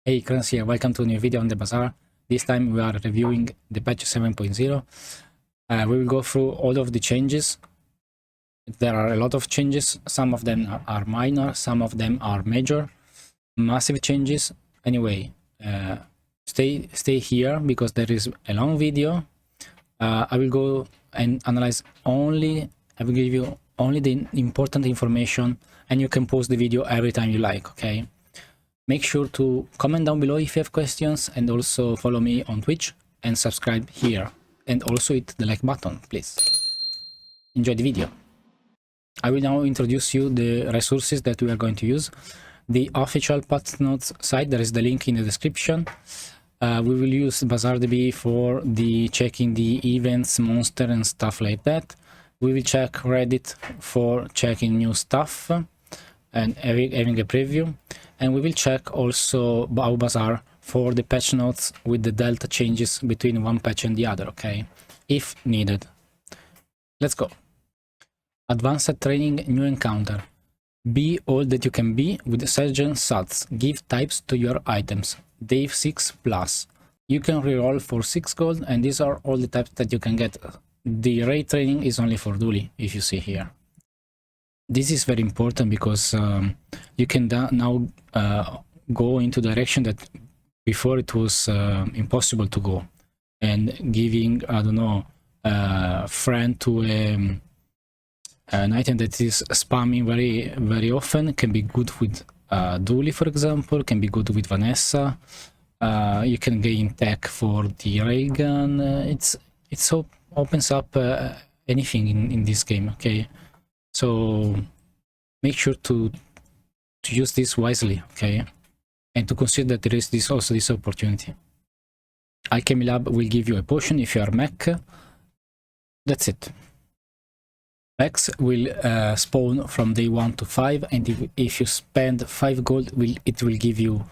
Hey, Krans here, welcome to a new video on the bazaar. This time we are reviewing the patch 7.0. We will go through all of the changes. There are a lot of changes, some of them are minor, some of them are major, massive changes. Anyway, stay here because there is a long video. I will go and analyze only, I will give you only the important information, and you can pause the video every time you like, okay? Make sure to comment down below if you have questions, and also follow me on Twitch and subscribe here, and also hit the like button, please. Enjoy the video. I will now introduce you the resources that we are going to use. The official patch notes site, there is the link in the description. We will use BazaarDB for the checking the events, monster and stuff like that. We will check Reddit for checking new stuff and having a preview, and we will check also our bazaar for the patch notes with the delta changes between one patch and the other, okay, if needed. Let's go. Advanced training, new encounter. Be all that you can be with Sergeant Sats. Give types to your items. Day 6+. You can reroll for 6 gold, and these are all the types that you can get. The raid training is only for Dooley, if you see here. This is very important because you can now go into direction that before it was impossible to go, and giving, I don't know, a friend to an item that is spamming very often can be good with Dooley, for example, can be good with Vanessa. You can gain tech for the ray gun. It so opens up anything in this game, okay? So make sure to use this wisely, okay? And to consider that there is this opportunity. Alchemy Lab will give you a potion if you are mech. That's it. Mechs will spawn from day 1 to 5, and if you spend 5 gold, it will give you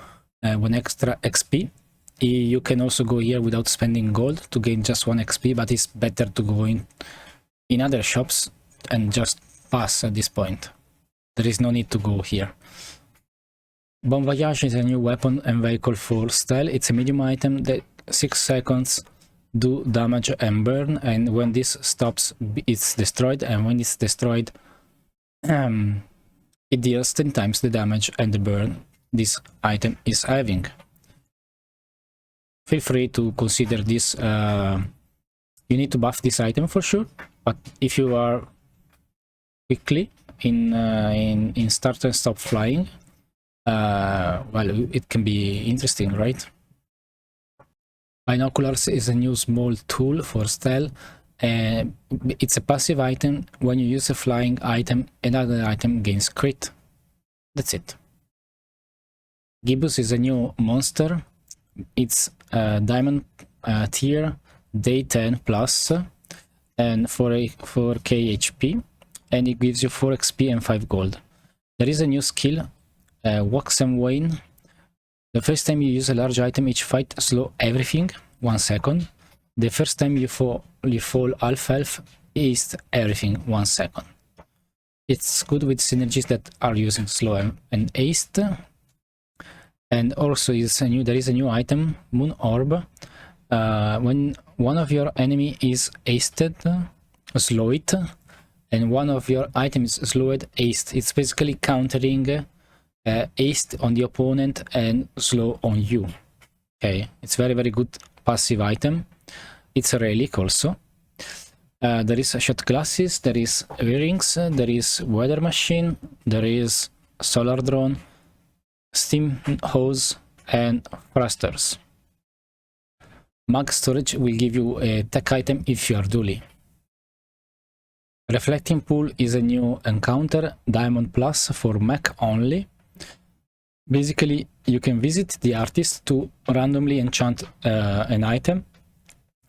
1 extra XP. You can also go here without spending gold to gain just 1 XP, but it's better to go in other shops and just pass at this point. There is no need to go here. Bon Voyage is a new weapon and vehicle for Stelle. It's a medium item that 6 seconds do damage and burn, and when this stops it's destroyed, and when it's destroyed it deals 10 times the damage and the burn this item is having. Feel free to consider this. You need to buff this item for sure, but if you are quickly in start and stop flying, well, it can be interesting, right? Binoculars is a new small tool for Stelle. It's a passive item. When you use a flying item, another item gains crit. That's it. Gibbous is a new monster. It's diamond tier, day 10+, and 4k HP, and it gives you 4 XP and 5 gold. There is a new skill, Wax and Wane. The first time you use a large item, each fight slow everything 1 second. The first time you fall half health, haste everything 1 second. It's good with synergies that are using slow and haste. And also there is a new item, Moon Orb. When one of your enemy is hasted, slow it, and one of your items is slowed, haste. It's basically countering haste on the opponent and slow on you. Okay, it's very good passive item. It's a relic also. There is shot glasses, there is earrings, there is weather machine, there is solar drone, steam hose, and thrusters. Mag storage will give you a tech item if you are Dooley. Reflecting pool is a new encounter, Diamond Plus for mech only. Basically, you can visit the artist to randomly enchant an item.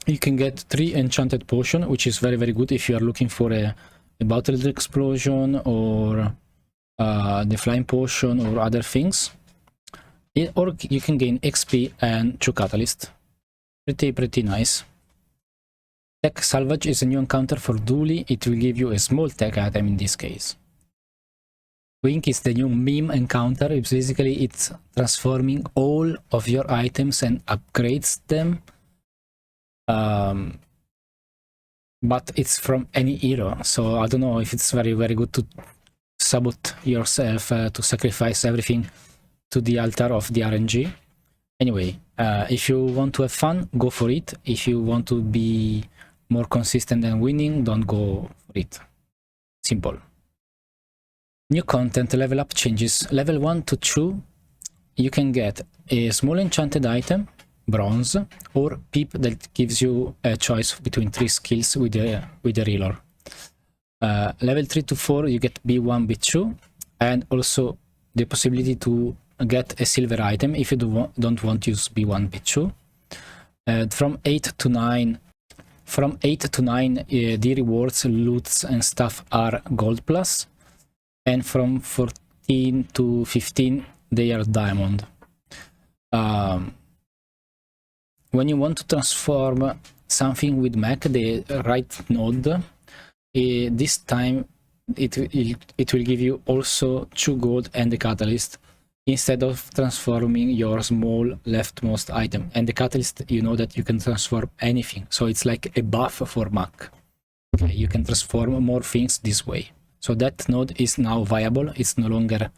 You can get 3 enchanted potion, which is very good if you are looking for a bottled explosion or the flying potion or other things. Or you can gain XP and 2 catalyst. Pretty nice. Tech salvage is a new encounter for Dooley. It will give you a small tech item in this case. Wink is the new meme encounter. It's transforming all of your items and upgrades them. But it's from any hero, so I don't know if it's very good to sabot yourself, to sacrifice everything to the altar of the RNG. Anyway, if you want to have fun, go for it. If you want to be more consistent and winning, don't go for it. Simple. New content, level up changes. Level 1 to 2, you can get a small enchanted item, bronze, or peep that gives you a choice between 3 skills with a reroll. Level 3 to 4, you get B1, B2, and also the possibility to get a silver item if you don't want to use B1, B2. From 8 to 9, the rewards, loots, and stuff are gold plus, and from 14 to 15, they are diamond. When you want to transform something with mech, the right node, this time it will give you also 2 gold and the catalyst instead of transforming your small leftmost item. And the catalyst, you know that you can transform anything, so it's like a buff for mech. Okay, you can transform more things this way. So that node is now viable. It's no longer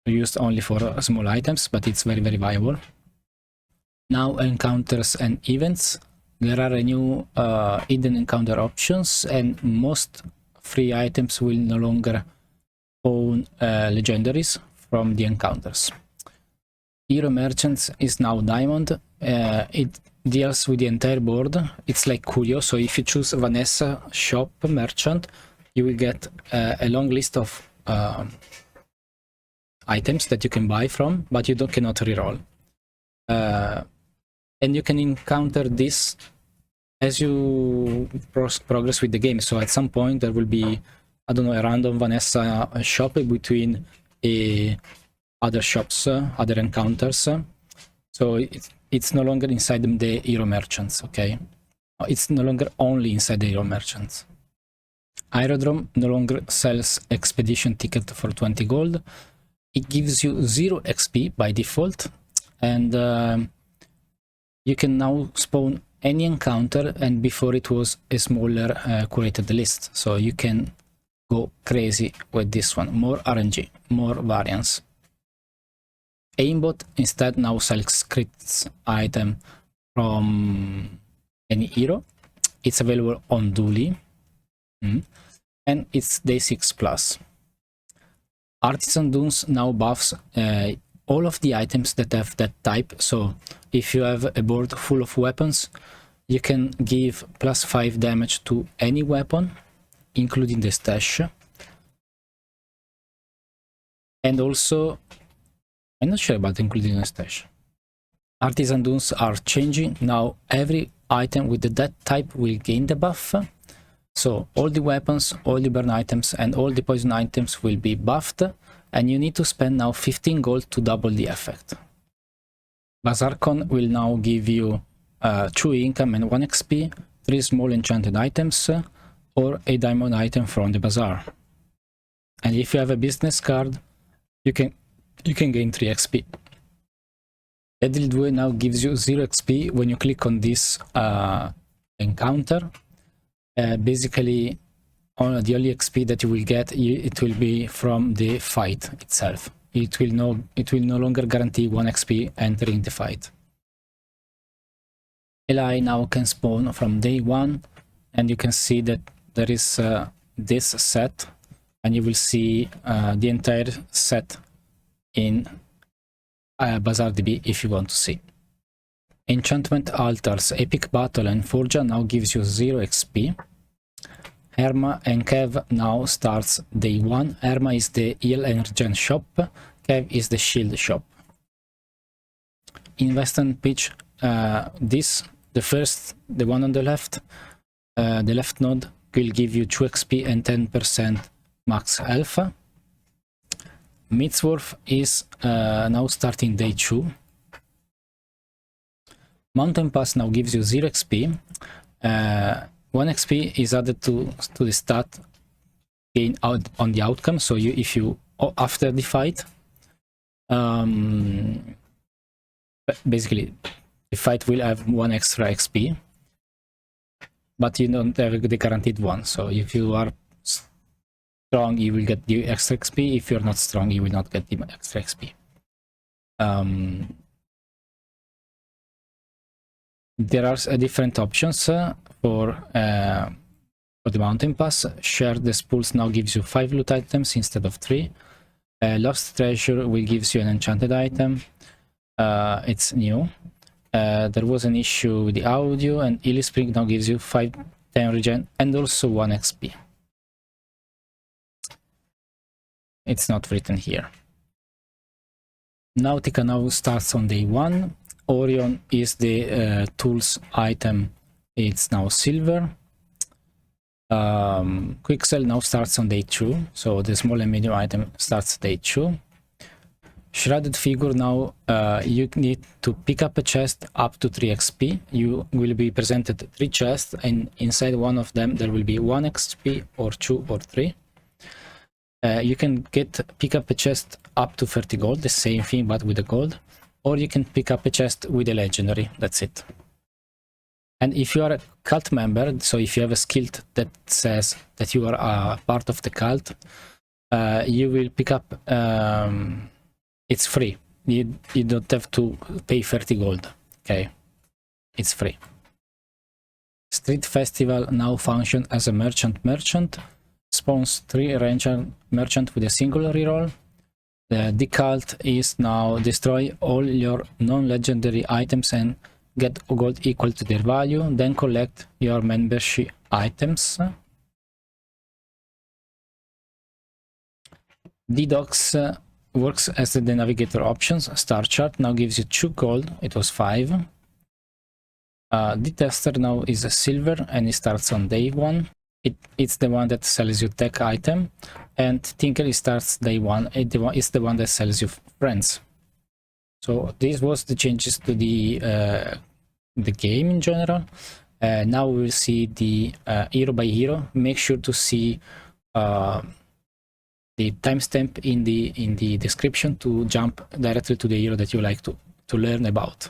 used only for small items, but it's very viable. Now encounters and events. There are a new hidden encounter options, and most free items will no longer own legendaries from the encounters. Hero merchants is now diamond. It deals with the entire board. It's like Curio, so if you choose Vanessa shop merchant, you will get a long list of items that you can buy from, but you cannot reroll. And you can encounter this as you progress with the game. So at some point there will be, I don't know, a random Vanessa shop between other shops, other encounters. So it's no longer inside the hero merchants, okay? It's no longer only inside the hero merchants. Aerodrome no longer sells expedition ticket for 20 gold. It gives you 0 XP by default, and you can now spawn any encounter, and before it was a smaller curated list, so you can go crazy with this one. More RNG, more variants. Aimbot instead now sells crits item from any hero. It's available on Dooley, and it's day 6 plus. Artisan Dunes now buffs all of the items that have that type. So if you have a board full of weapons, you can give +5 damage to any weapon, including the stash. And also, I'm not sure about including the stash. Artisan Dunes are changing. Now every item with that type will gain the buff. So all the weapons, all the burn items, and all the poison items will be buffed, and you need to spend now 15 gold to double the effect. Bazaarcon will now give you 2 income and 1 XP, 3 small enchanted items, or a diamond item from the bazaar. And if you have a business card, you can gain 3 XP. Deadly Due now gives you 0 XP when you click on this encounter. Basically, the only XP that you will get, it will be from the fight itself. It will no longer guarantee 1 XP entering the fight. Eli now can spawn from day 1, and you can see that there is this set, and you will see the entire set in Bazaar DB if you want to see. Enchantment Altars, Epic Battle, and Forja now gives you 0 XP. Herma and Kev now starts day 1. Herma is the heal and regen shop, Kev is the shield shop. Invest and pitch, the one on the left node will give you 2 XP and 10% max alpha. Midsworth is now starting day 2. Mountain Pass now gives you 0 XP. 1 XP is added to the stat gain out on the outcome. So if you after the fight, basically the fight will have 1 extra XP, but you don't have the guaranteed one. So if you are strong, you will get the extra XP. If you're not strong, you will not get the extra XP. There are different options for the mountain pass. Share the spools now gives you 5 loot items instead of 3. Lost treasure will gives you an enchanted item. It's new. There was an issue with the audio, and Illy Spring now gives you 5/10 regen and also 1 XP. It's not written here. Nautica now starts on day 1. Orion is the tools item. It's now silver. Quicksell now starts on day 2. So the small and medium item starts day 2. Shrouded figure now, you need to pick up a chest up to 3 XP. You will be presented 3 chests, and inside one of them there will be 1 XP or 2 or 3. You can pick up a chest up to 30 gold, the same thing but with the gold, or you can pick up a chest with a legendary. That's it. And if you are a cult member, so if you have a skill that says that you are a part of the cult, you will pick up, it's free. You don't have to pay 30 gold. Okay, it's free. Street Festival now function as a merchant. Spawns 3 ranger merchant with a single reroll. The cult is now destroy all your non-legendary items and get gold equal to their value, then collect your membership items. D-Docs works as the navigator options. Star chart now gives you 2 gold, it was 5. D-Tester now is a silver and it starts on day 1. It's the one that sells you tech item, and Tinker starts day 1. It's the one that sells you friends. So this was the changes to the game in general. Now we will see the hero by hero. Make sure to see the timestamp in the description to jump directly to the hero that you like to learn about.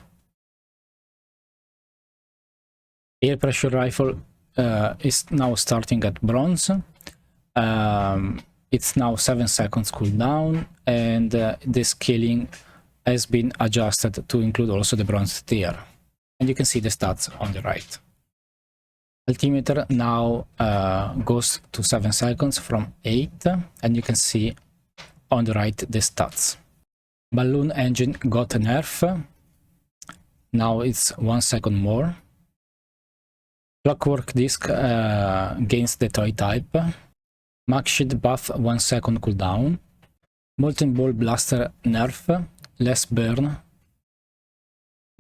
Air pressure rifle is now starting at bronze. It's now 7 seconds cooldown, and the scaling has been adjusted to include also the bronze tier, and you can see the stats on the right. Altimeter now goes to 7 seconds from 8, and you can see on the right the stats. Balloon engine got a nerf. Now it's 1 second more. Clockwork disc gains the toy type. Max shield buff 1 second cooldown. Molten ball blaster nerf, less burn.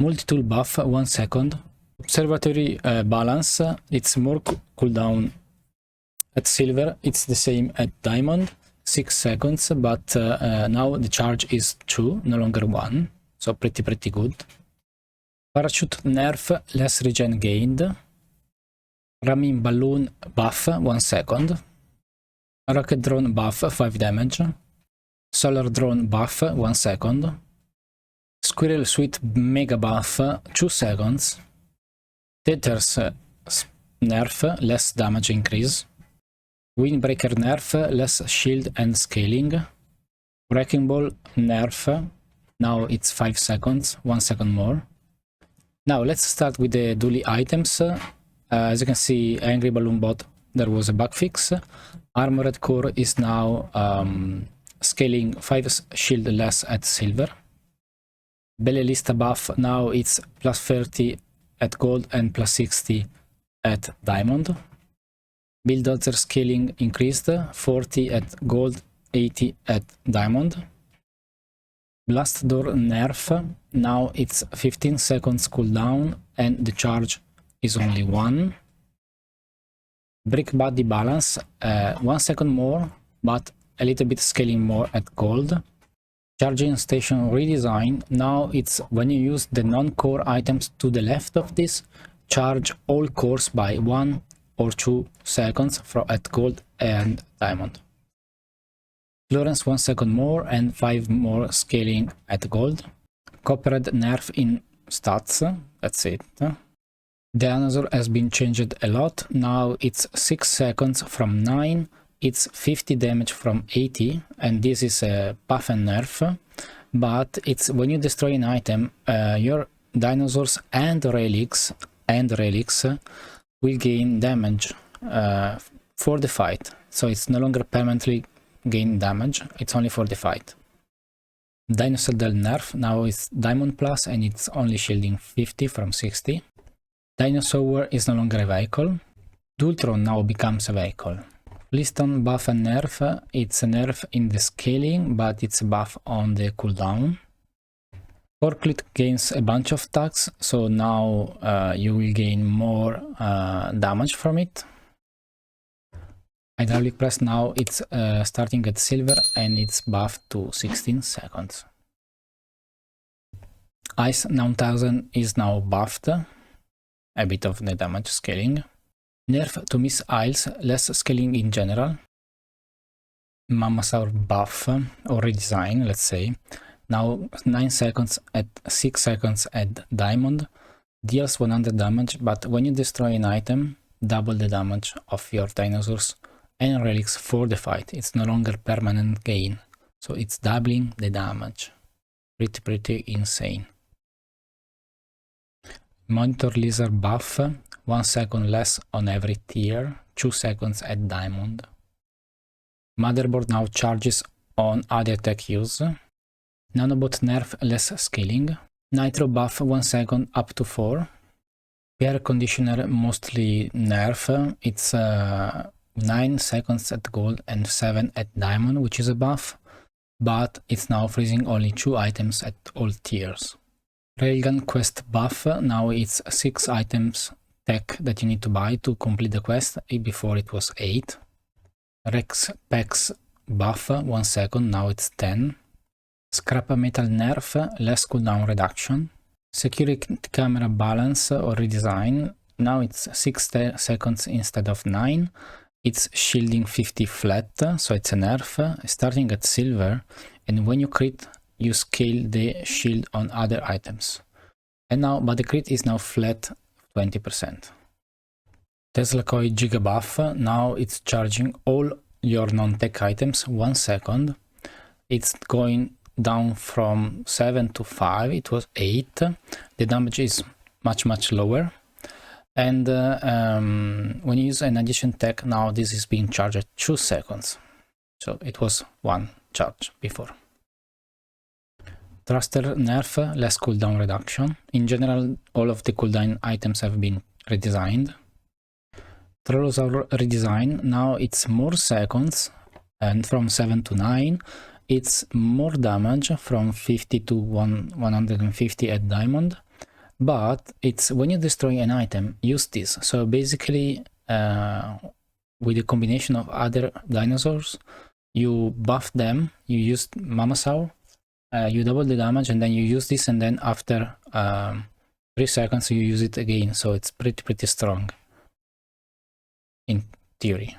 Multi-tool buff 1 second. Observatory balance, it's more cooldown at silver, it's the same at diamond, 6 seconds, but now the charge is 2, no longer 1, so pretty good. Parachute nerf, less regen gained. Ramming balloon buff 1 second. Rocket drone buff 5 damage. Solar drone buff 1 second. Squirrel suit mega buff 2 seconds. Tethers nerf, less damage increase. Windbreaker nerf, less shield and scaling. Wrecking ball nerf, now it's 5 seconds, 1 second more. Now let's start with the Dooley items. As you can see, Angry Balloon Bot, there was a bug fix. Armored Core is now scaling 5 shield less at silver. Bellelista buff, now it's plus 30 at gold and plus 60 at diamond. Bulldozer scaling increased, 40 at gold, 80 at diamond. Blast door nerf, now it's 15 seconds cooldown and the charge is only 1. Brick body balance, 1 second more, but a little bit scaling more at gold. Charging station redesign, now it's when you use the non-core items to the left of this, charge all cores by 1 or 2 seconds at gold and diamond. Clearance 1 second more and 5 more scaling at gold. Copperhead nerf in stats, that's it. Dinosaur has been changed a lot, now it's 6 seconds from 9, it's 50 damage from 80, and this is a buff and nerf, but it's when you destroy an item, your dinosaurs and relics will gain damage for the fight, so it's no longer permanently gain damage, it's only for the fight. Dinosaur Del nerf, now it's Diamond Plus and it's only shielding 50 from 60. Dinosaur is no longer a vehicle. Dultron now becomes a vehicle. Liston buff and nerf, it's a nerf in the scaling, but it's a buff on the cooldown. Forklift gains a bunch of attacks, so now you will gain more damage from it. Hydraulic press, now it's starting at silver and it's buffed to 16 seconds. Ice 9000 is now buffed, a bit of the damage scaling. Nerf to missiles, less scaling in general. Mamasaur buff or redesign, let's say. Now 9 seconds at 6 seconds at diamond. Deals 100 damage, but when you destroy an item, double the damage of your dinosaurs and relics for the fight. It's no longer permanent gain, so it's doubling the damage. Pretty insane. Monitor lizard buff, 1 second less on every tier, 2 seconds at diamond. Motherboard now charges on other tech use. Nanobot nerf, less scaling. Nitro buff, 1 second up to 4. Air conditioner mostly nerf, it's 9 seconds at gold and 7 at diamond, which is a buff, but it's now freezing only 2 items at all tiers. Railgun quest buff, now it's 6 items tech that you need to buy to complete the quest, before it was 8. Rex Pex buff, 1 second, now it's 10. Scrap metal nerf, less cooldown reduction. Security camera balance or redesign, now it's 6 seconds instead of 9. It's shielding 50 flat, so it's a nerf, starting at silver, and when you crit, you scale the shield on other items. And now, but the crit is now flat 20%. Tesla Coil Giga buff, now it's charging all your non-tech items 1 second. It's going down from 7 to 5, it was 8. The damage is much lower. And when you use an addition tech, now this is being charged at 2 seconds. So it was 1 charge before. Thruster nerf, less cooldown reduction. In general, all of the cooldown items have been redesigned. Trollosaur redesign, now it's more seconds, and from 7 to 9. It's more damage from 50 to 150 at diamond. But it's when you destroy an item, use this. So basically, with a combination of other dinosaurs, you buff them, you use Mamasaur, you double the damage, and then you use this, and then after 3 seconds you use it again. So it's pretty strong, in theory.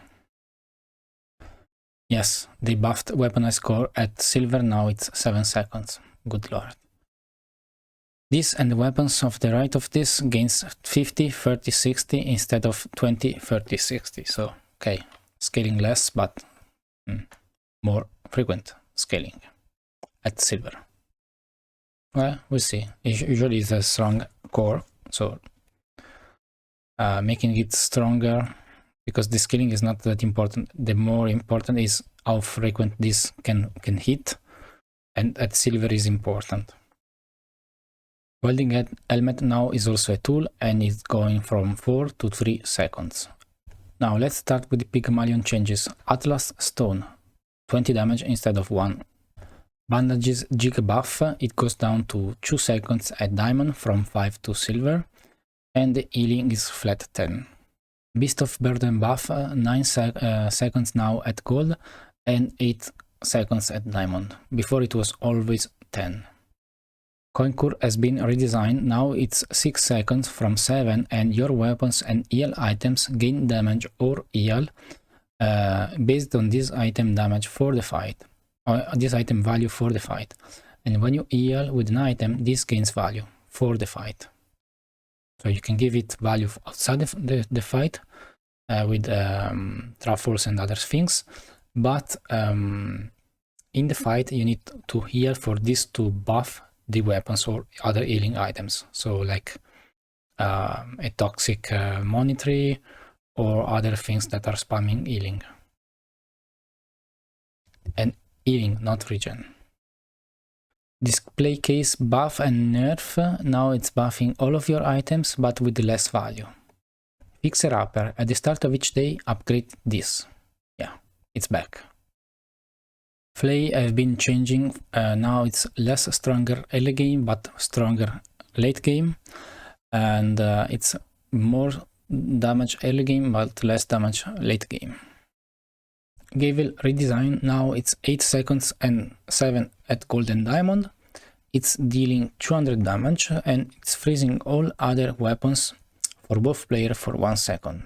Yes, they buffed weaponized core at silver, now it's 7 seconds. Good lord. This and the weapons of the right of this gains 50, 30, 60 instead of 20, 30, 60. So, okay, scaling less, but more frequent scaling at silver. Well, we'll see. Usually it's a strong core, so making it stronger, because the scaling is not that important. The more important is how frequent this can hit, and at silver is important. Welding helmet now is also a tool, and it's going from 4 to 3 seconds. Now let's start with the Pygmalion changes. Atlas Stone, 20 damage instead of 1. Bandages Giga buff, it goes down to 2 seconds at diamond from 5 to silver, and the healing is flat 10. Beast of Burden buff, 9 seconds now at gold and 8 seconds at diamond. Before it was always 10. Conquer has been redesigned, now it's 6 seconds from 7 and your weapons and heal items gain damage or heal based on this item damage for the fight, or this item value for the fight. And when you heal with an item, this gains value for the fight. So you can give it value outside the fight with truffles and other things, but in the fight you need to heal for this to buff the weapons or other healing items, so like a toxic money tree or other things that are spamming healing. And healing, not regen. Display case buff and nerf, now it's buffing all of your items but with less value. Fixer upper, at the start of each day upgrade this. Yeah, it's back. Flay have been changing, now it's less stronger early game but stronger late game, and it's more damage early game but less damage late game. Gavel redesign, now it's 8 seconds and 7 at gold and diamond. It's dealing 200 damage and it's freezing all other weapons for both players for 1 second.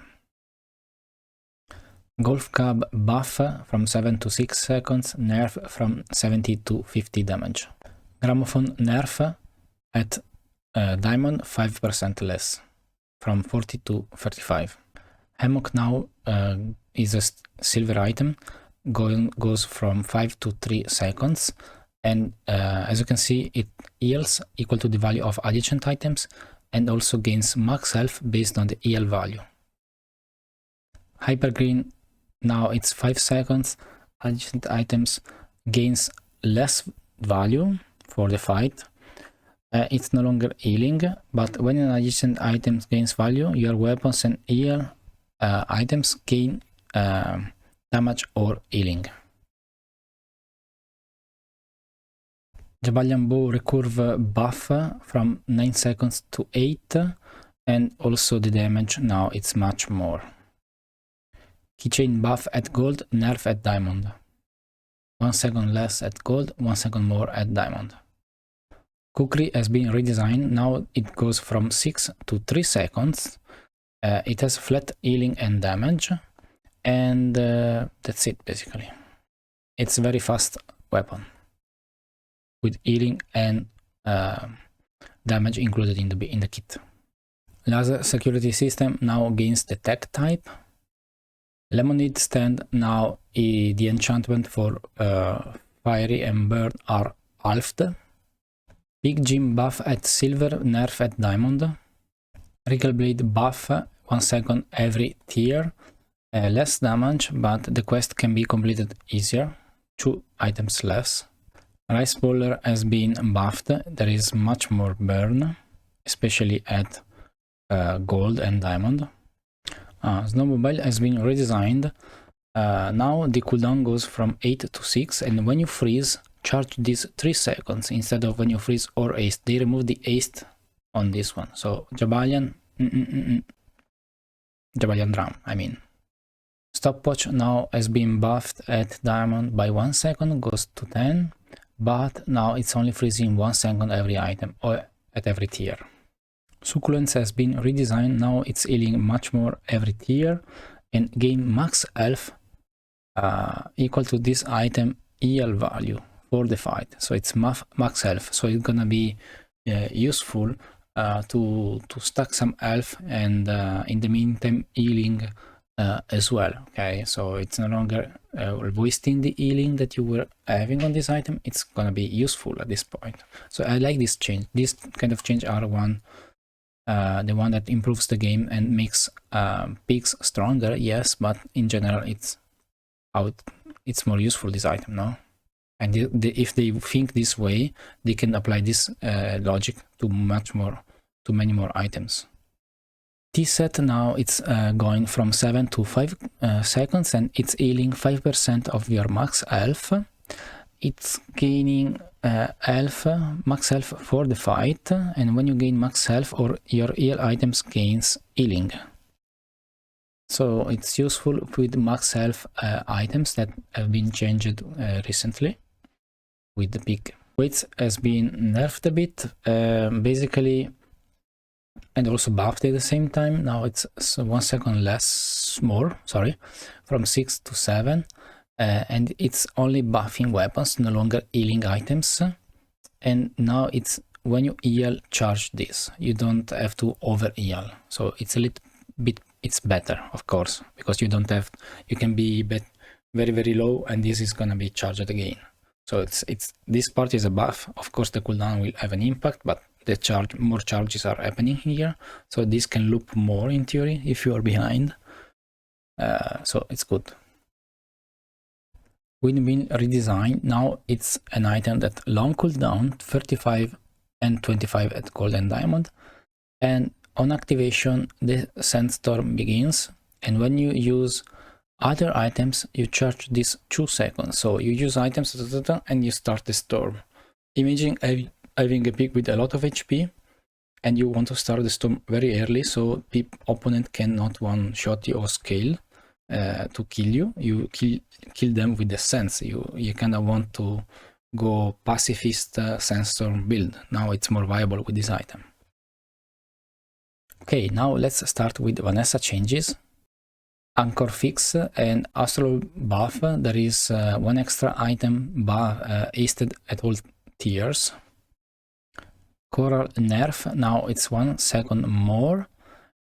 Golf Cab buff from 7 to 6 seconds, nerf from 70 to 50 damage. Gramophone nerf at diamond 5% less, from 40 to 35. Hammock now is a silver item, goes from 5 to 3 seconds, and as you can see it heals equal to the value of adjacent items and also gains max health based on the heal value. Hypergreen, now it's 5 seconds, adjacent items gains less value for the fight. It's no longer healing, but when an adjacent item gains value, your weapons and heal items gain damage or healing. Jabalian Bow recurve buff from 9 seconds to 8, and also the damage now it's much more. Keychain buff at gold, nerf at diamond. 1 second less at gold, 1 second more at diamond. Kukri has been redesigned, now it goes from 6 to 3 seconds. It has flat healing and damage, and that's it basically. It's a very fast weapon with healing and damage included in the kit. Laser security system now gains the tech type. Lemonade stand, now the enchantment for fiery and burn are halved. Big Jim buff at silver, nerf at diamond. Regal blade buff 1 second every tier, less damage, but the quest can be completed easier, 2 items less. Rice Bowler has been buffed, there is much more burn, especially at gold and diamond. Snowmobile has been redesigned, now the cooldown goes from 8 to 6, and when you freeze, charge these 3 seconds instead of when you freeze or haste. They remove the haste on this one, so Jabalian drum, I mean. Stopwatch now has been buffed at diamond by 1 second, goes to 10, but now it's only freezing 1 second every item or at every tier. Succulence has been redesigned, now it's healing much more every tier and gain max health equal to this item heal value for the fight. So it's max health, so it's gonna be useful to stack some health and in the meantime healing as well. Okay, so it's no longer wasting the healing that you were having on this item, it's gonna be useful at this point. So I like this change. This kind of change are the one that improves the game and makes peaks stronger, yes, but in general it's more useful, this item, no? And if they think this way, they can apply this logic to many more items. T-set now it's going from 7 to 5 seconds and it's healing 5% of your max health. It's gaining max health for the fight, and when you gain max health or your heal items gains healing. So it's useful with max health items that have been changed recently with the big Weight has been nerfed a bit, basically, and also buffed at the same time. Now it's 1 second less, more, sorry, from 6 to 7. And it's only buffing weapons, no longer healing items. And now it's when you heal, charge this. You don't have to over heal. So it's a little bit, it's better, of course, because you don't have, you can be very, very low, and this is gonna be charged again. So it's this part is a buff. Of course, the cooldown will have an impact, but the more charges are happening here. So this can loop more in theory if you are behind. So it's good. Win-win redesign. Now it's an item that long cooldown, 35 and 25 at gold and diamond. And on activation, the sandstorm begins. And when you use other items, you charge this 2 seconds. So you use items and you start the storm. Imagine having a pick with a lot of HP, and you want to start the storm very early, so opponent cannot one-shot you or scale to kill you. You kill them with the sense. You kind of want to go pacifist sandstorm build. Now it's more viable with this item. Okay, now let's start with Vanessa changes. Anchor fix and astral buff. There is one extra item buff hasted at all tiers. Coral nerf. Now it's 1 second more,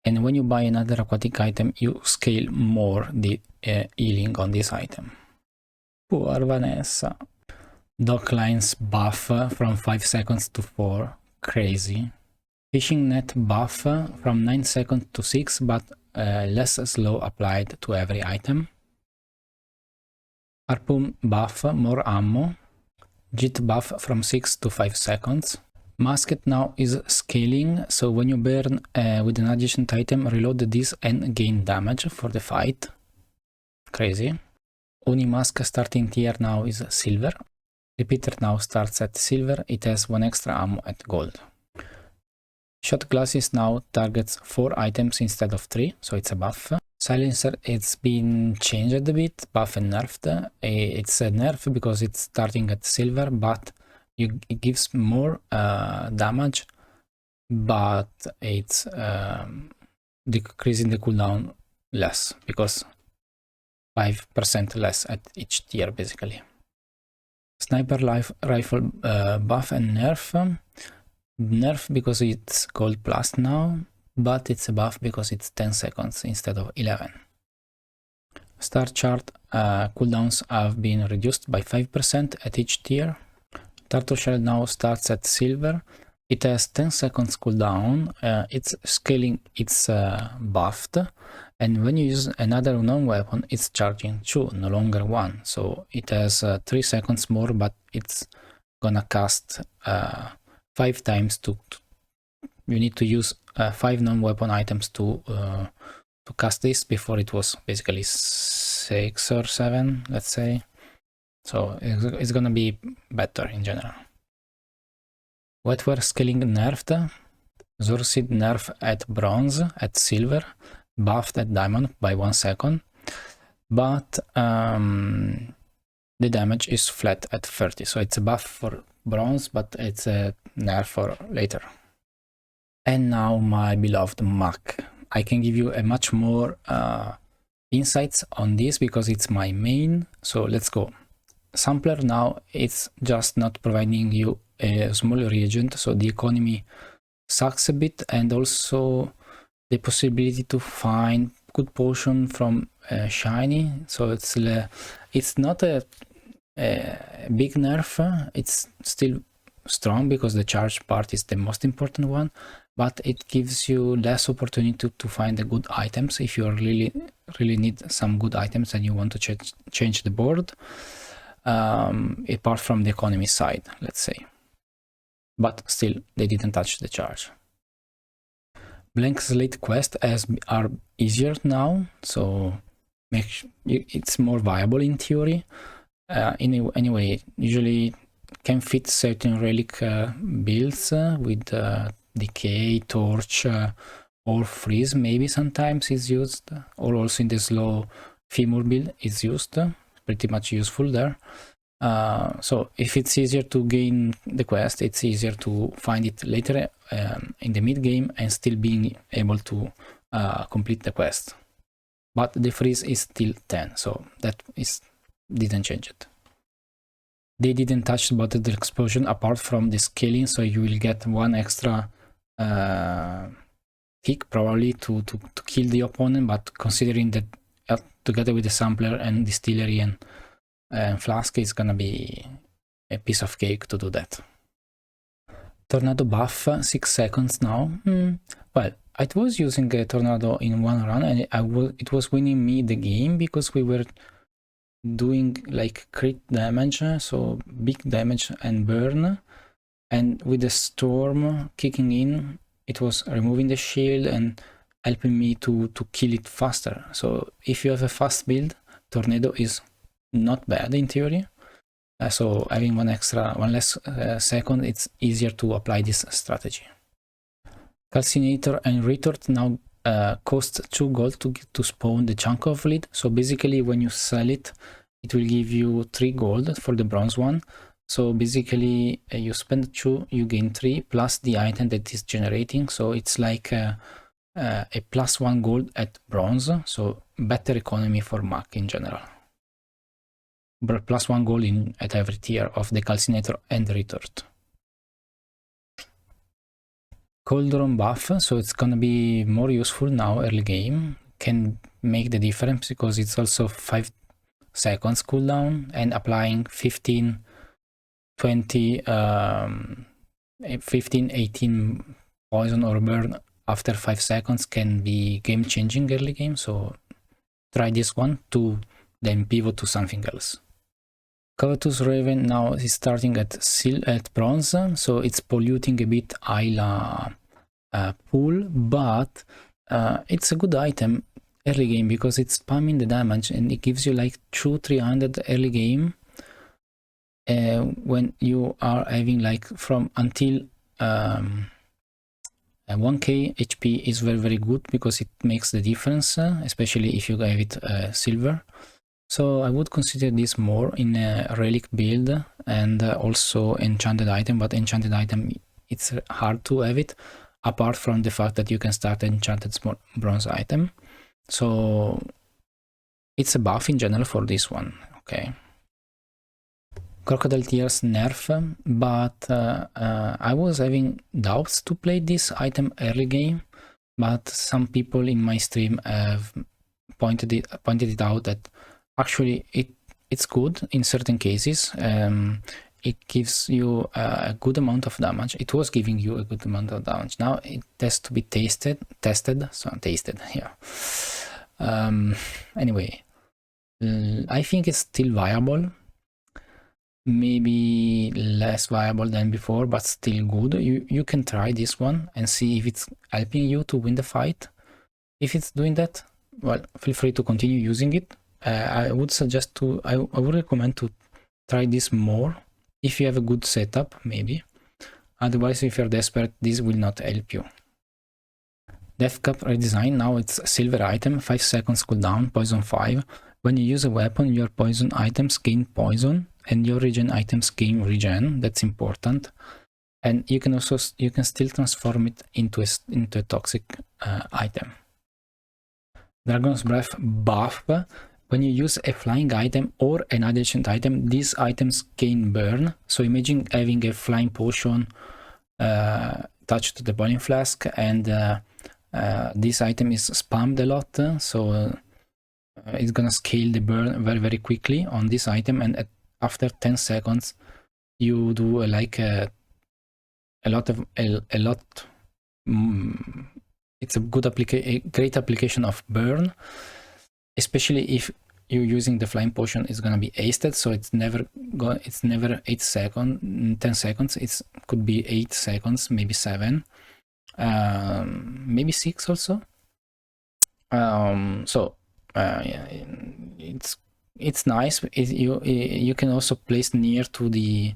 and when you buy another aquatic item, you scale more the healing on this item. Poor Vanessa. Dock lines buff from 5 seconds to 4. Crazy. Fishing net buff from 9 seconds to 6, but less slow applied to every item. Harpoon buff, more ammo. Jit buff from 6 to 5 seconds. Musket now is scaling, so when you burn with an adjacent item, reload this and gain damage for the fight. Crazy. Unimask starting tier now is silver. Repeater now starts at silver. It has 1 extra ammo at gold. Shot glasses now targets 4 items instead of 3, so it's a buff. Silencer, it's been changed a bit, buff and nerfed. It's a nerf because it's starting at silver, but it gives more damage, but it's decreasing the cooldown less, because 5% less at each tier basically. Sniper rifle buff and nerf. Nerf because it's gold plus now, but it's a buff because it's 10 seconds instead of 11. Star chart cooldowns have been reduced by 5% at each tier. Turtle shell now starts at silver. It has 10 seconds cooldown. It's scaling, it's buffed, and when you use another unknown weapon, it's charging 2, no longer 1. So it has 3 seconds more, but it's gonna cast 5 times you need to use 5 non-weapon items to cast this. Before it was basically 6 or 7, let's say. So it's gonna be better in general. Wetware scaling nerfed. Zorsid nerf at bronze, at silver, buffed at diamond by 1 second, but the damage is flat at 30. So it's a buff for bronze, but it's a nerf for later. And now my beloved Mac. I can give you a much more insights on this because it's my main. So let's go. Sampler now, it's just not providing you a small reagent, so the economy sucks a bit, and also the possibility to find good potion from shiny. So it's not a big nerf. It's still strong because the charge part is the most important one, but it gives you less opportunity to find the good items if you really need some good items and you want to change the board, apart from the economy side, let's say. But still, they didn't touch the charge. Blank slate quests are easier now, so it's more viable in theory. Anyway, usually can fit certain relic builds with decay, torch, or freeze. Maybe sometimes is used, or also in the slow femur build is used. Pretty much useful there. So if it's easier to gain the quest, it's easier to find it later in the mid game and still being able to complete the quest. But the freeze is still 10, so that didn't change it. They didn't touch the bottle explosion apart from the scaling, so you will get one extra tick probably to kill the opponent, but considering that together with the sampler and distillery and flask, is gonna be a piece of cake to do that. Tornado buff, 6 seconds now. Well, I was using a tornado in one run and it was winning me the game because we were doing like crit damage, so big damage and burn, and with the storm kicking in, it was removing the shield and helping me to kill it faster. So if you have a fast build, tornado is not bad in theory. So having one less second, it's easier to apply this strategy. Calcinator and retort now cost 2 gold to spawn the chunk of lead. So basically when you sell it, it will give you 3 gold for the bronze one. So basically you spend 2, you gain 3 plus the item that is generating. So it's like a +1 gold at bronze. So better economy for Mac in general. But +1 gold at every tier of the calcinator and the retort. Cauldron buff, so it's gonna be more useful now early game. Can make the difference because it's also 5 seconds cooldown and applying 15, 20, 15, 18 poison or burn after 5 seconds can be game changing early game. So try this one to then pivot to something else. Covetous Raven now is starting at bronze, so it's polluting a bit Isla pool, but it's a good item early game because it's spamming the damage and it gives you like 200-300 early game when you are having like from until 1k HP is very good because it makes the difference, especially if you have it silver. So I would consider this more in a relic build and also enchanted item, but enchanted item, it's hard to have it apart from the fact that you can start enchanted small bronze item. So it's a buff in general for this one, okay. Crocodile Tears nerf, but I was having doubts to play this item early game, but some people in my stream have pointed it out that actually it's good in certain cases. It gives you a good amount of damage. It was giving you a good amount of damage. Now it has to be tested, yeah. Anyway, I think it's still viable. Maybe less viable than before, but still good. You can try this one and see if it's helping you to win the fight. If it's doing that, well, feel free to continue using it. I would suggest I would recommend to try this more if you have a good setup, maybe. Otherwise, if you're desperate, this will not help you. Death Cup redesign, now it's a silver item, 5 seconds cooldown, poison 5. When you use a weapon, your poison items gain poison and your regen items gain regen. That's important. And you can still transform it into a toxic item. Dragon's Breath buff. When you use a flying item or an adjacent item, these items gain burn. So imagine having a flying potion attached to the boiling flask, and this item is spammed a lot, so it's gonna scale the burn very quickly on this item, and after 10 seconds you do it's a great application of burn, especially if you're using the flying potion. Is gonna be hasted, so it's never 8 seconds, 10 seconds. It could be 8 seconds, maybe 7, maybe 6 also. Yeah, it's nice. You can also place near to the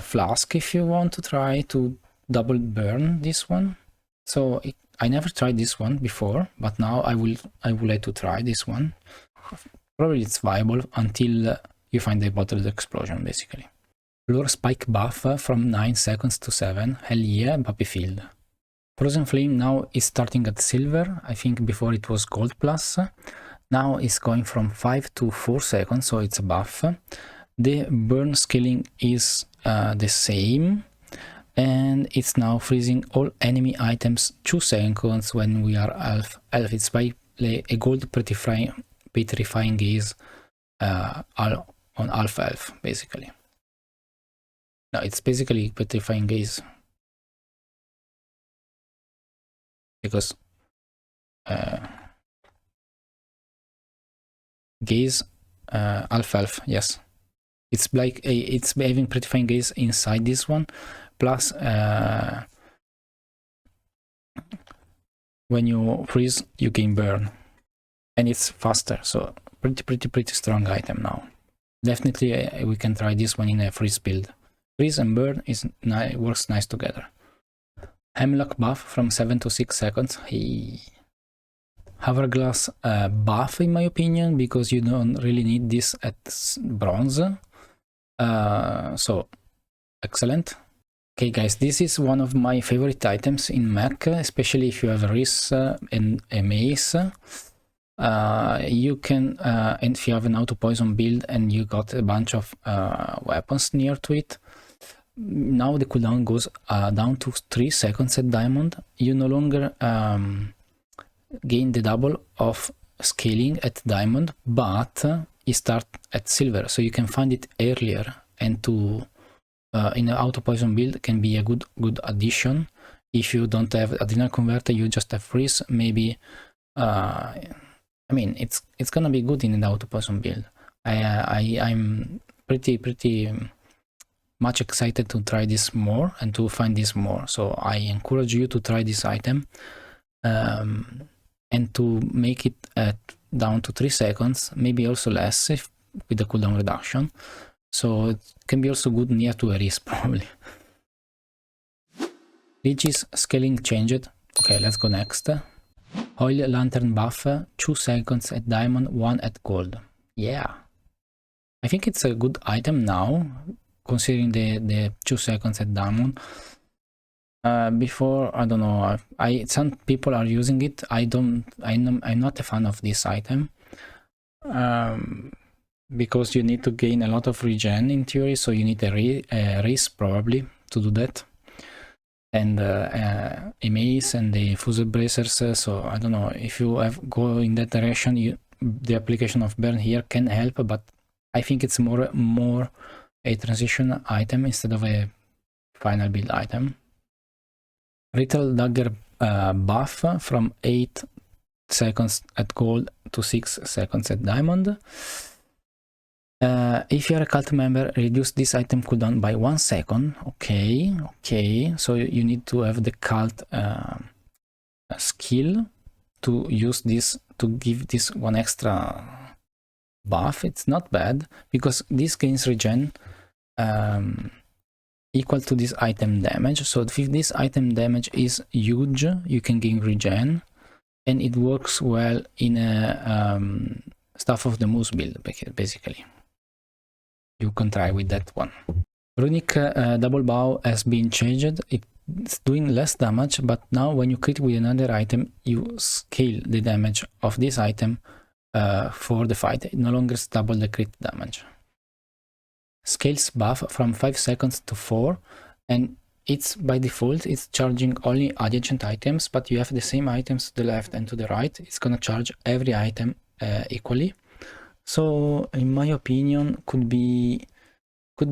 flask if you want to try to double burn this one. So I never tried this one before, but now I would like to try this one. Probably it's viable until you find the bottled explosion basically. Lure spike buff from 9 seconds to 7, hell yeah, Puppy Field. Frozen Flame now is starting at silver, I think before it was gold plus. Now it's going from 5 to 4 seconds, so it's a buff. The burn scaling is the same, and it's now freezing all enemy items 2 seconds when we are elf. It's by a gold petrifying gaze on elf basically. No, it's basically petrifying gaze because gaze elf, yes. It's like it's having petrifying gaze inside this one, plus when you freeze you gain burn, and it's faster, so pretty strong item now. Definitely we can try this one in a freeze build. Freeze and burn works nice together. Hemlock buff from 7 to 6 seconds. Hey. Hourglass buff in my opinion, because you don't really need this at bronze. So excellent. Okay guys, this is one of my favorite items in mech, especially if you have a Riz and a mace. You can, and if you have an auto poison build and you got a bunch of weapons near to it, now the cooldown goes down to 3 seconds at diamond. You no longer gain the double of scaling at diamond, but you start at silver, so you can find it earlier, and to in an auto poison build can be a good addition. If you don't have adrenal converter, you just have freeze, maybe I mean it's gonna be good in an auto poison build. I'm pretty much excited to try this more and to find this more, so I encourage you to try this item and to make it down to 3 seconds, maybe also less if, with the cooldown reduction, so it can be also good near to a Riz probably. Lich's scaling changed. Okay, let's go next. Oil lantern buff, 2 seconds at diamond, 1 at gold. Yeah, I think it's a good item now, considering the 2 seconds at diamond. Before, I don't know, some people are using it. I'm not a fan of this item, because you need to gain a lot of regen in theory, so you need a Riz probably to do that, and a mace and the fusel bracers. So I don't know, if you go in that direction, the application of burn here can help, but I think it's more a transition item instead of a final build item. Ritual dagger buff from 8 seconds at gold to 6 seconds at diamond. If you are a cult member, reduce this item cooldown by 1 second. Okay, so you need to have the cult skill to use this, to give this one extra buff. It's not bad, because this gains regen equal to this item damage. So if this item damage is huge, you can gain regen, and it works well in a Staff of the Moose build basically. You can try with that one. Runic double bow has been changed. It's doing less damage, but now when you crit with another item, you scale the damage of this item for the fight. It no longer double the crit damage. Scales buff from 5 seconds to 4, and it's by default it's charging only adjacent items, but you have the same items to the left and to the right. It's gonna charge every item equally. So in my opinion, could be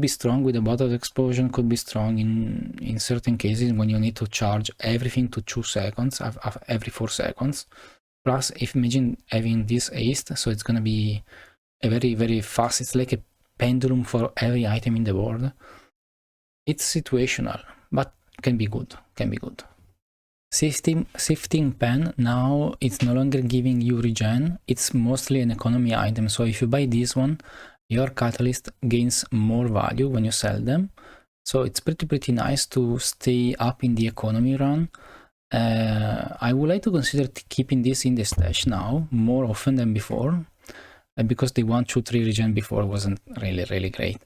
strong with a bottled explosion, could be strong in certain cases when you need to charge everything to 2 seconds every 4 seconds. Plus, if imagine having this aced, so it's gonna be a very fast, it's like a pendulum for every item in the board. It's situational, but can be good. Sifting pen, now it's no longer giving you regen, it's mostly an economy item, so if you buy this one, your catalyst gains more value when you sell them, so it's pretty nice to stay up in the economy run. I would like to consider keeping this in the stash now more often than before. because the 1, 2, 3 region before wasn't really great.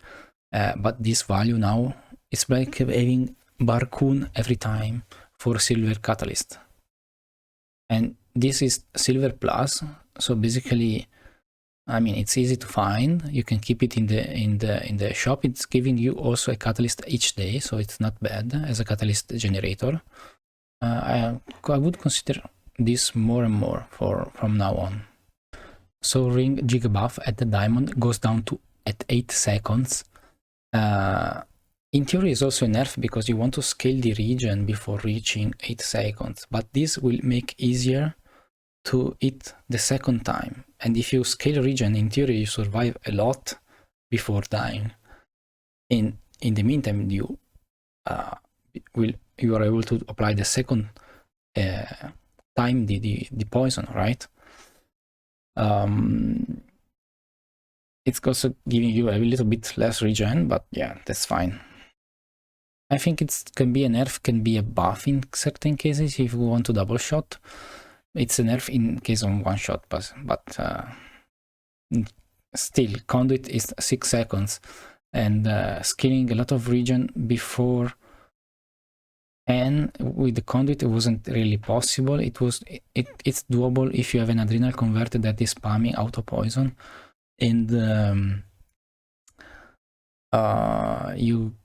But this value now, it's like having Barcoon every time for silver catalyst. And this is silver plus, so basically, I mean, it's easy to find. You can keep it in the shop. It's giving you also a catalyst each day, so it's not bad as a catalyst generator. I would consider this more and more from now on. So ring gigabuff at the diamond goes down to at 8 seconds. In theory, is also a nerf because you want to scale the region before reaching 8 seconds, but this will make easier to hit the second time. And if you scale region, in theory, you survive a lot before dying. In the meantime, you are able to apply the second time the poison, right? It's also giving you a little bit less regen, but yeah, that's fine. I think it can be a nerf, can be a buff in certain cases if you want to double shot. It's a nerf in case of one shot, but still, conduit is 6 seconds, and scaling a lot of region before and with the conduit it wasn't really possible. It's doable if you have an adrenal converter that is spamming auto poison, and you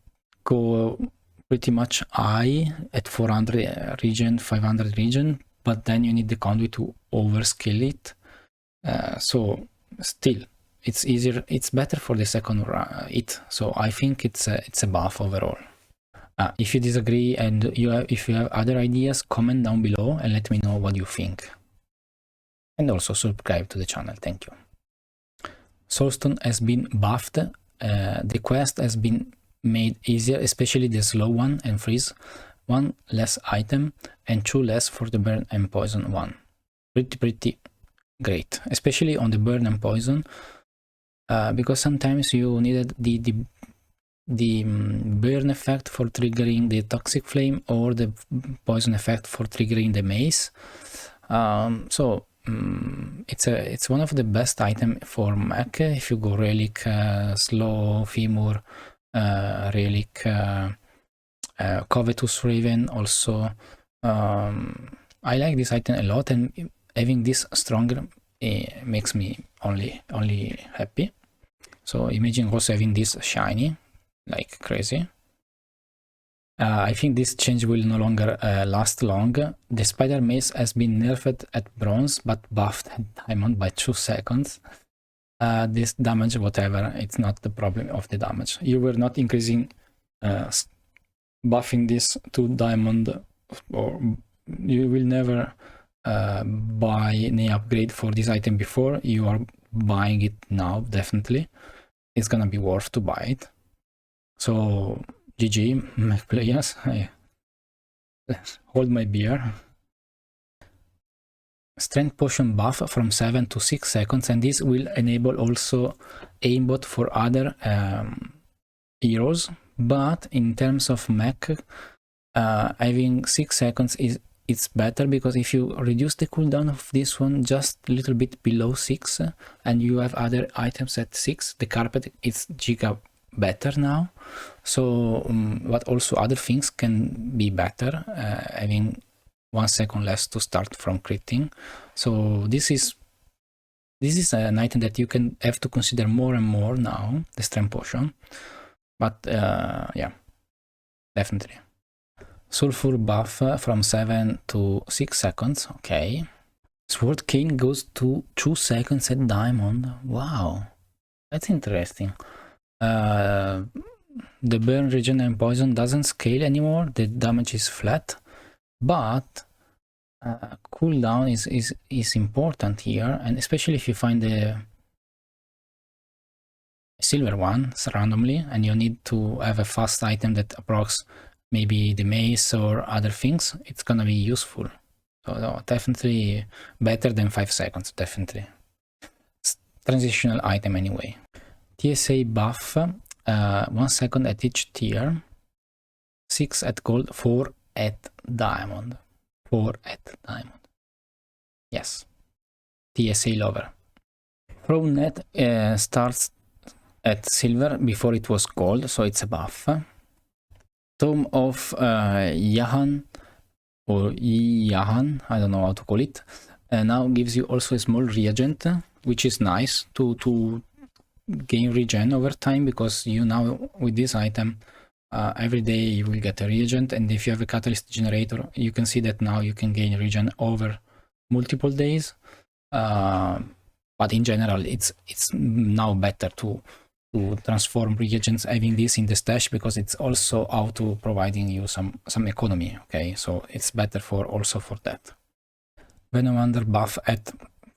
go pretty much high at 400 region, 500 region, but then you need the conduit to overscale it. So still, it's easier, it's better for the second hit. So I think it's a buff overall. If you disagree and if you have other ideas, comment down below and let me know what you think. And also subscribe to the channel. Thank you. Soulstone has been buffed. The quest has been made easier, especially the slow one and freeze. 1 less item and 2 less for the burn and poison one. Pretty great, especially on the burn and poison, because sometimes you needed the burn effect for triggering the toxic flame or the poison effect for triggering the mace. So it's one of the best item for mech. If you go relic, slow femur, relic, covetous raven also. I like this item a lot, and having this stronger makes me only happy. So imagine also having this shiny like crazy. I think this change will no longer last long. The spider mace has been nerfed at bronze but buffed at diamond by 2 seconds. This damage, whatever, it's not the problem of the damage. You were not increasing buffing this to diamond, or you will never buy any upgrade for this item before. You are buying it now, definitely. It's gonna be worth to buy it. So GG, mech players. I hold my beer. Strength potion buff from 7 to 6 seconds, and this will enable also aimbot for other heroes. But in terms of mech, having 6 seconds it's better, because if you reduce the cooldown of this one just a little bit below 6 and you have other items at 6, the carpet is giga better now. So but also other things can be better, having 1 second less to start from critting. So this is an item that you can have to consider more and more now, the strength potion. But yeah, definitely. Sulfur buff from 7 to 6 seconds. Okay. Sword cane goes to 2 seconds at diamond. Wow, that's interesting. The burn, regen and poison doesn't scale anymore. The damage is flat, but cooldown is important here, and especially if you find the silver one randomly and you need to have a fast item that approx maybe the mace or other things, it's gonna be useful. So no, definitely better than 5 seconds, definitely. Transitional item anyway. TSA buff, 1 second at each tier, 6 at gold, 4 at diamond. 4 at diamond. Yes. TSA lover. Throne net starts at silver before it was gold, so it's a buff. Tome of Yahan, or Yahan, I don't know how to call it, now gives you also a small reagent, which is nice to gain regen over time, because you now with this item every day you will get a reagent, and if you have a catalyst generator you can see that now you can gain regen over multiple days, but in general it's now better to transform reagents having this in the stash, because it's also auto providing you some economy. Okay, so it's better for also for that. Venom under buff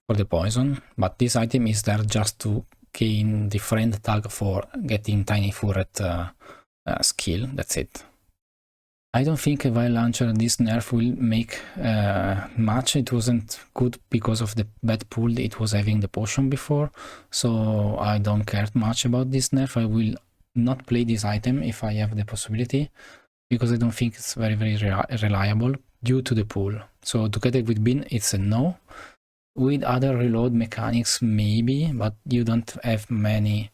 for the poison, but this item is there just to gain the friend tag for getting tiny furret skill. That's it. I don't think a vial launcher this nerf will make much. It wasn't good because of the bad pool it was having the potion before, so I don't care much about this nerf. I will not play this item if I have the possibility, because I don't think it's very reliable due to the pool. So to get it with bin, it's a no. With other reload mechanics maybe, but you don't have many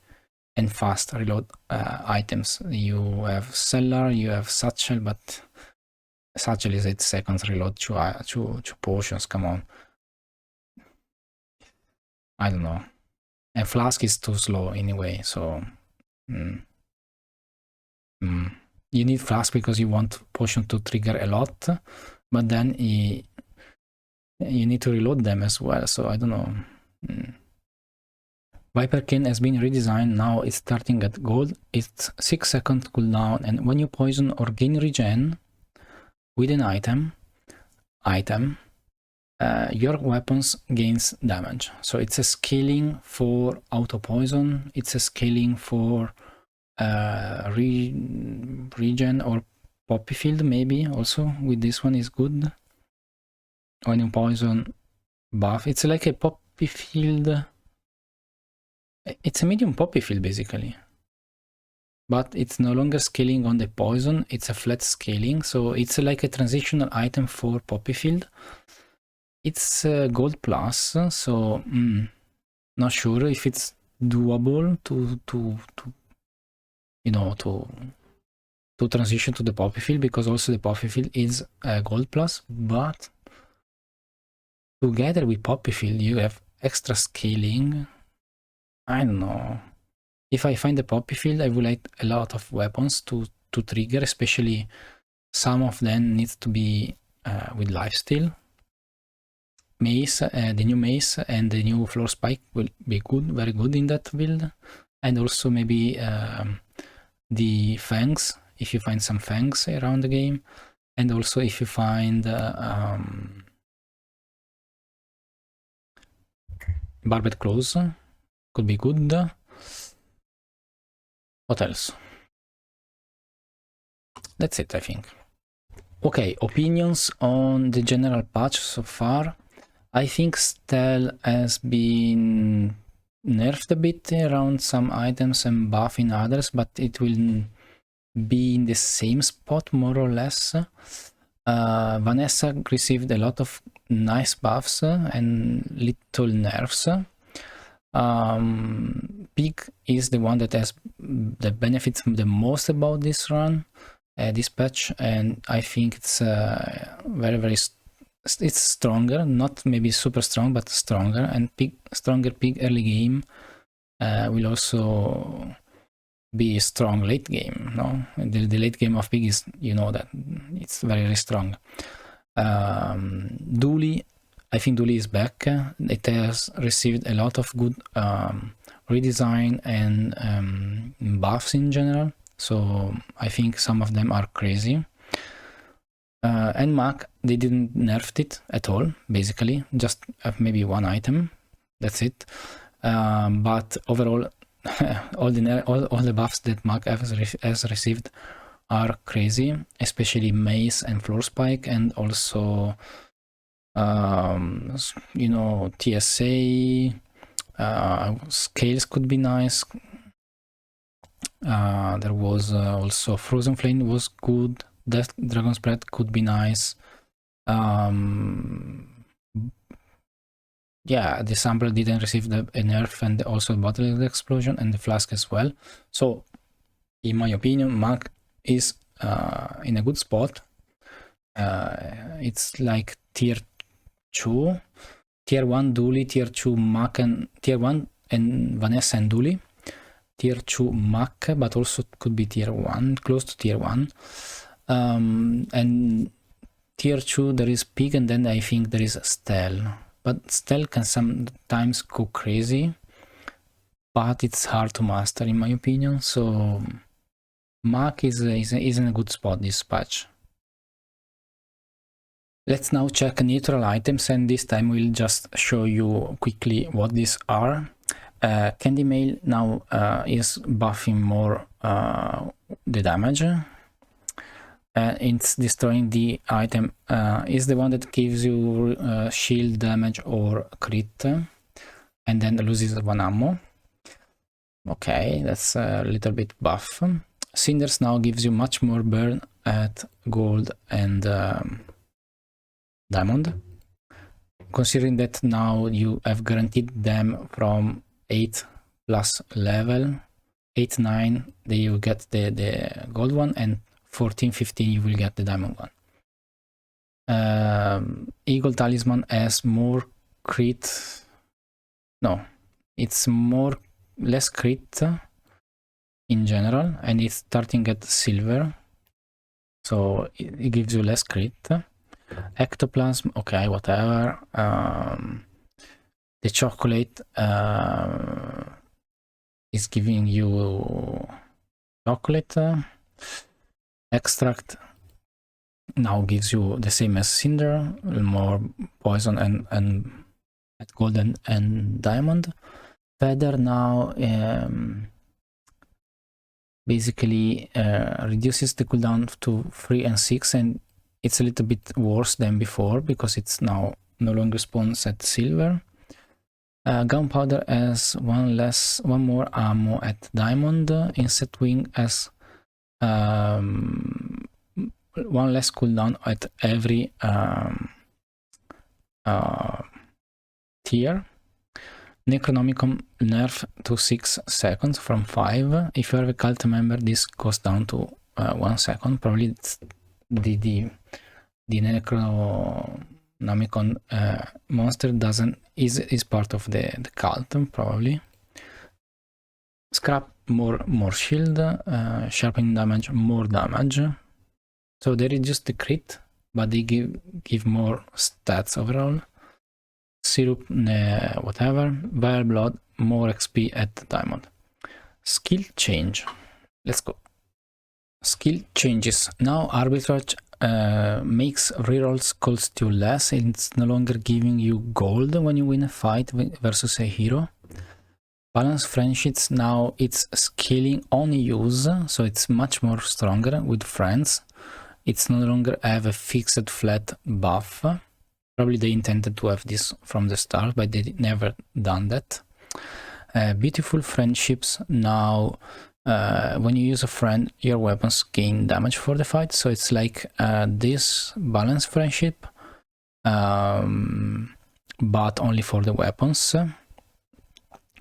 and fast reload items. You have Cellar, you have Satchel, but Satchel is 8 seconds reload to potions, come on. I don't know. And Flask is too slow anyway, so you need Flask because you want potion to trigger a lot, but then you need to reload them as well, so I don't know. Viperkin has been redesigned, now it's starting at gold, it's 6 seconds cooldown, and when you poison or gain regen with an item, your weapons gains damage. So it's a scaling for auto poison, it's a scaling for regen or poppy field maybe also. With this one is good. When you poison buff, it's like a poppy field. It's a medium poppy field basically, but it's no longer scaling on the poison, it's a flat scaling, so it's like a transitional item for poppy field. It's gold plus, so not sure if it's doable to transition to the poppy field, because also the poppy field is gold plus, but together with poppy field you have extra scaling. I don't know. If I find the poppy field, I would like a lot of weapons to trigger, especially some of them needs to be with lifesteal. Mace, the new mace and the new floor spike will be good, very good in that build. And also maybe the fangs, if you find some fangs around the game. And also if you find barbed claws, could be good. What else? That's it, I think. Okay, opinions on the general patch so far. I think Stelle has been nerfed a bit around some items and buff in others, but it will be in the same spot more or less. Vanessa received a lot of nice buffs and little nerfs. Pig is the one that benefits the most about this run, this patch, and I think it's it's stronger, not maybe super strong, but stronger, and stronger pig early game will also be strong late game. No, the late game of pig is, you know, that it's very strong. Dooley, I think Dooley is back. It has received a lot of good redesign and buffs in general, so I think some of them are crazy. And Mac, they didn't nerf it at all, basically, just have maybe one item, that's it. But overall, all the buffs that Mac has received are crazy, especially Mace and Floor Spike, and also you know, TSA, scales could be nice. There was also Frozen Flame was good. Death Dragon's Breath could be nice. yeah, the sampler didn't receive a nerf, and also the bottle explosion and the flask as well. So in my opinion, Mac is in a good spot. It's like tier 2, tier 1 Dooley, tier 2 Mac, and tier 1 and Vanessa and Dooley, tier 2 Mac, but also could be tier 1, close to tier 1. And tier 2 there is Pig, and then I think there is Stelle. But Stelle can sometimes go crazy, but it's hard to master in my opinion. So Mac is in a good spot this patch. Let's now check neutral items, and this time we'll just show you quickly what these are. Candy Mail now is buffing more the damage. It's destroying the item, is the one that gives you shield damage or crit, and then loses 1 ammo. Okay, that's a little bit buff. Cinders now gives you much more burn at gold and diamond. Considering that now you have guaranteed them from 8 plus level, 8, 9, then you get the gold one, and 14, 15 you will get the diamond one. Eagle Talisman has more crit. No, it's less crit in general, and it's starting at silver, so it gives you less crit. Ectoplasm, okay, whatever. The chocolate is giving you chocolate. Extract now gives you the same as Cinder, more poison and at golden and diamond. Feather now basically reduces the cooldown to 3 and 6, and it's a little bit worse than before because it's now no longer spawns at silver. Gunpowder has one more ammo at diamond. Insect Wing has one less cooldown at every tier. Necronomicon nerf to 6 seconds from 5. If you are a cult member, this goes down to 1 second. Probably it's the Necronomicon monster is part of the cult, probably. Scrap more shield, sharpening damage, more damage. So they reduce the crit, but they give more stats overall. Syrup, whatever. Vile Blood, more XP at diamond. Skill change. Let's go. Skill changes. Now Arbitrage makes rerolls cost you less, and it's no longer giving you gold when you win a fight versus a hero. Balance Friendships, now it's scaling on use, so it's much more stronger with friends. It's no longer have a fixed flat buff. Probably they intended to have this from the start, but they never done that. Beautiful Friendships, now when you use a friend, your weapons gain damage for the fight, so it's like this Balance Friendship, but only for the weapons.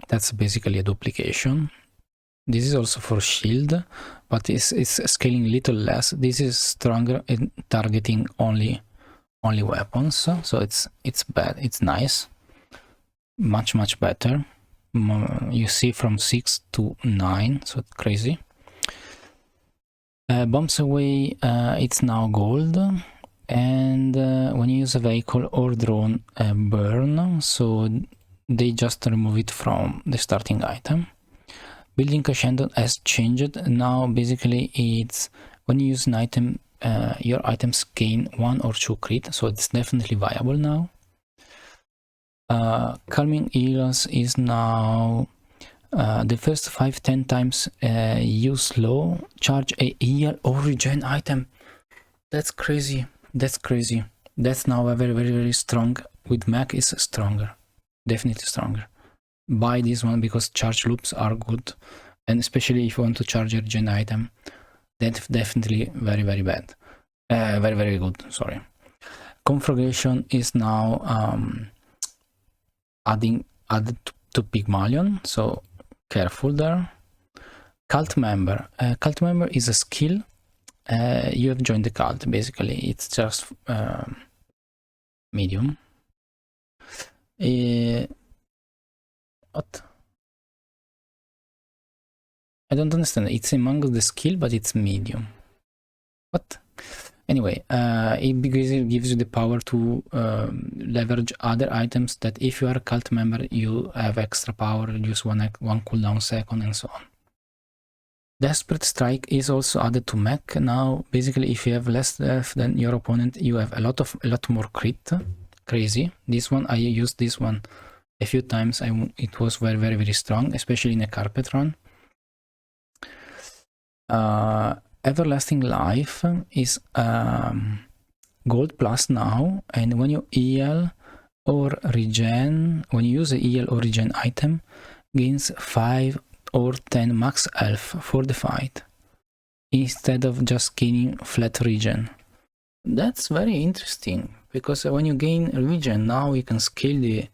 That's basically a duplication. This is also for shield, but it's scaling a little less. This is stronger in targeting only weapons, so it's bad. It's nice, much better. You see from 6 to 9, so it's crazy. Bombs away, it's now gold, and when you use a vehicle or drone, burn, so they just remove it from the starting item. Building Crescendo has changed. Now basically it's when you use an item, your items gain 1 or 2 crit, so it's definitely viable now. Calming Eagles is now the first 5-10 times you slow, charge a heal or regen item. That's crazy. That's now a very strong. With Mac is stronger, definitely stronger. Buy this one because charge loops are good, and especially if you want to charge a regen item, that's definitely very bad. Very good, sorry. Conflagration is now added to Pygmalion, so careful there. Cult member. Cult member is a skill. You have joined the cult, basically. It's just medium. What? I don't understand. It's among the skill, but it's medium. What? Anyway, it gives you the power to leverage other items that if you are a cult member, you have extra power, use one cooldown second, and so on. Desperate Strike is also added to mech. Now, basically, if you have less health than your opponent, you have a lot more crit. Crazy. This one, I used this one a few times. It was very strong, especially in a carpet run. Everlasting Life is gold plus now, and when you heal or regen, when you use a heal or regen item, gains 5 or 10 max health for the fight, instead of just gaining flat regen. That's very interesting, because when you gain regen, now you can scale the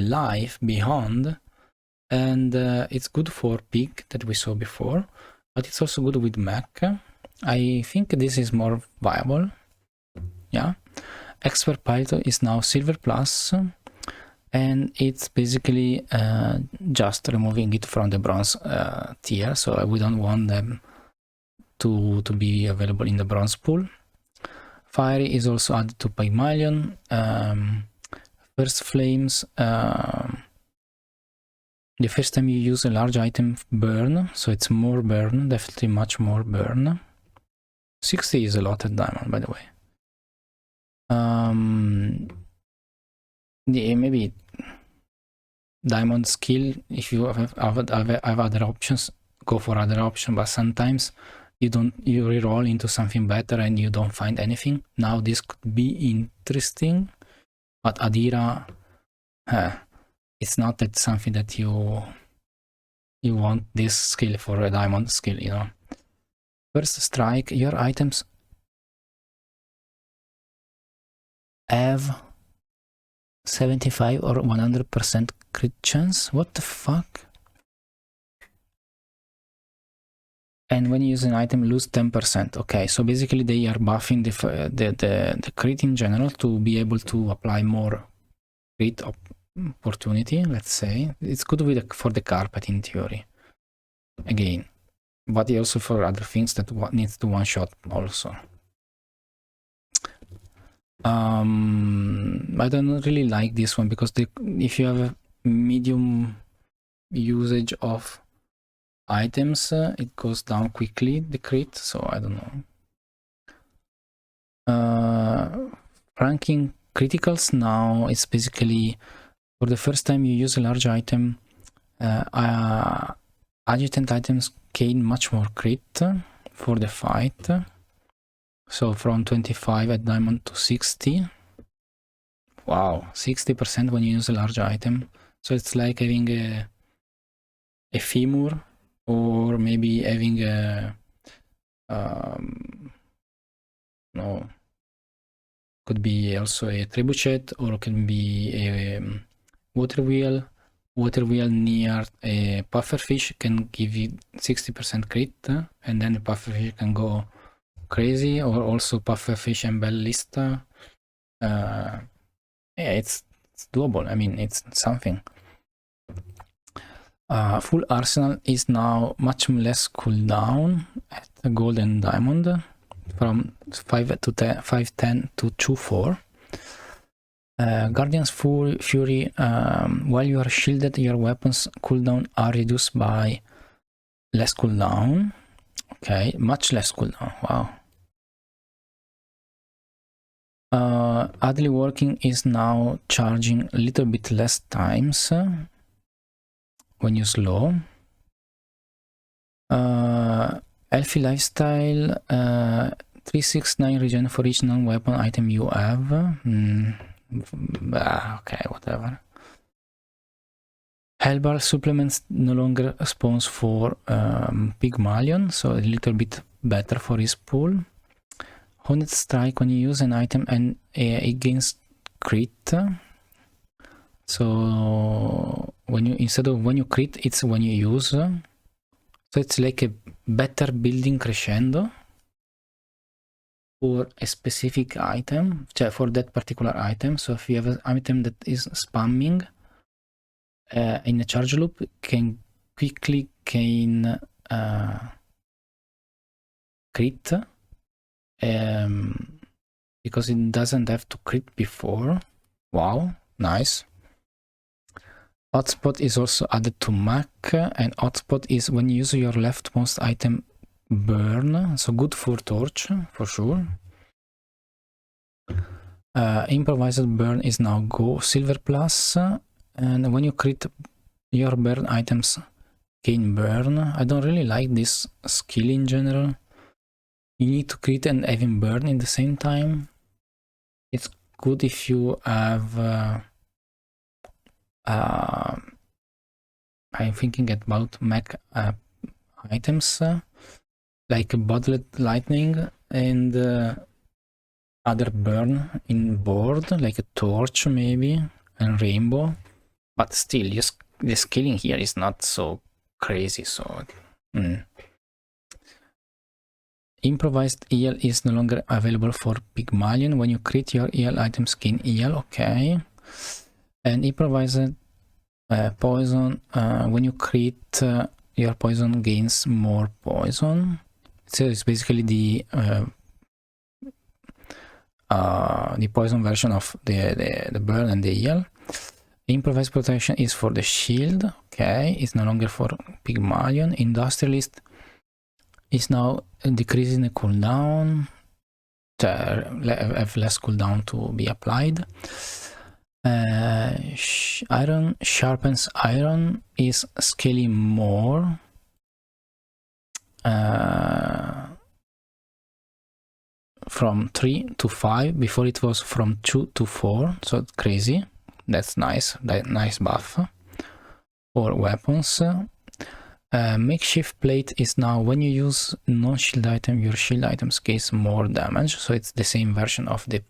life beyond, and it's good for pig that we saw before, but it's also good with mech. I think this is more viable. Yeah. Expert Pilot is now silver plus, and it's basically just removing it from the bronze tier, so we don't want them to be available in the bronze pool. Fiery is also added to Pygmalion. First Flames, the first time you use a large item, burn, so it's more burn, definitely much more burn. 60 is a lot at diamond, by the way. Yeah, maybe diamond skill, if you have other options, go for other option, but sometimes you reroll into something better and you don't find anything. Now this could be interesting, but Adira, it's not that something that you want this skill for a diamond skill, you know. First Strike, your items have 75 or 100% crit chance. What the fuck? And when you use an item, lose 10%. Okay, so basically they are buffing the crit in general to be able to apply more crit opportunity, let's say. It's good for the carpet in theory. Again. But also for other things that needs to one-shot also. I don't really like this one, because if you have a medium usage of items, it goes down quickly, the crit, so I don't know. Ranking criticals now is basically, for the first time you use a large item, adjutant items gain much more crit for the fight, so from 25 at diamond to 60. Wow, 60% when you use a large item, so it's like having a femur, or maybe having a no, could be also a trebuchet, or can be a water wheel. Water wheel near a pufferfish can give you 60% crit, and then the pufferfish can go crazy, or also pufferfish and ballista. Yeah, it's doable. I mean, it's something. Full arsenal is now much less cooldown at gold and diamond, from 510 to 2-4. Guardian's Fury, while you are shielded, your weapons cooldown are reduced by less cooldown. Okay, much less cooldown. Wow. Idly working is now charging a little bit less times when you slow. Healthy lifestyle, 369 regen for each non-weapon item you have. Okay, whatever. Hellbar supplements no longer spawns for Pygmalion, so a little bit better for his pool. Hornet Strike, when you use an item and it gains crit, So when you, instead of when you crit, it's when you use. So it's like a better building crescendo for a specific item, for that particular item. So if you have an item that is spamming in a charge loop, can quickly gain crit, because it doesn't have to crit before. Wow, nice. Hotspot is also added to Mac, and hotspot is when you use your leftmost item burn, so good for torch for sure. Improvised burn is now go silver plus, and when you crit, your burn items gain burn. I don't really like this skill in general. You need to crit and even burn in the same time. It's good if you have I'm thinking about Mac items like bottled lightning and other burn in board, like a torch maybe and rainbow, but still just the scaling here is not so crazy. So improvised EL is no longer available for Pygmalion. When you crit, your EL items gain EL, okay. And improvised poison, when you crit, your poison gains more poison. So it's basically the poison version of the burn and the heal. Improvised protection is for the shield, okay. It's no longer for Pygmalion. Industrialist is now decreasing the cooldown, have less cooldown to be applied. Iron sharpens iron is scaling more. From 3 to 5, before it was from 2 to 4, so it's crazy. That's nice, nice buff for weapons. Makeshift plate is now when you use non-shield item, your shield items gains more damage, so it's the same version of the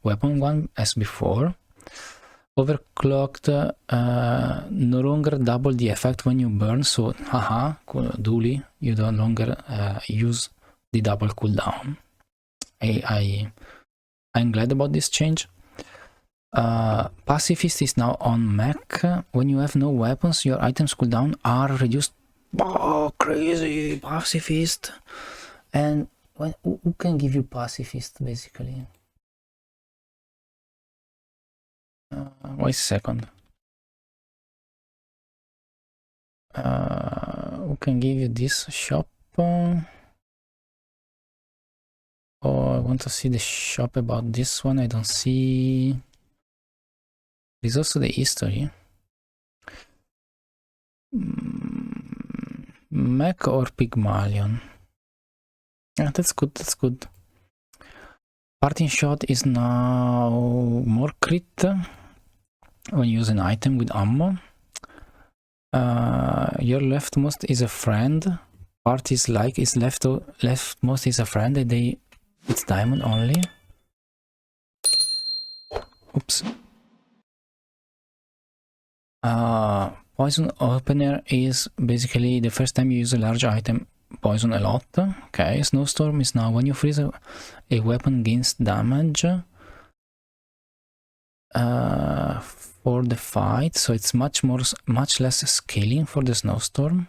weapon one as before. Overclocked, no longer double the effect when you burn, so haha, Dooley, you no longer use the double cooldown. I'm glad about this change. Pacifist is now on Mac. When you have no weapons, your items cooldown are reduced. Oh, crazy Pacifist! And who can give you Pacifist basically? Wait a second. Who can give you this shop? Oh, I want to see the shop about this one. I don't see. There's also the history. Mac or Pygmalion? Yeah, that's good. That's good. Parting shot is now more crit when you use an item with ammo. Your leftmost is a friend. Part is like is leftmost is a friend, and it's diamond only. Oops. Poison opener is basically the first time you use a large item, poison a lot. Okay, snowstorm is now when you freeze a weapon gains damage for the fight, so it's much less scaling for the snowstorm.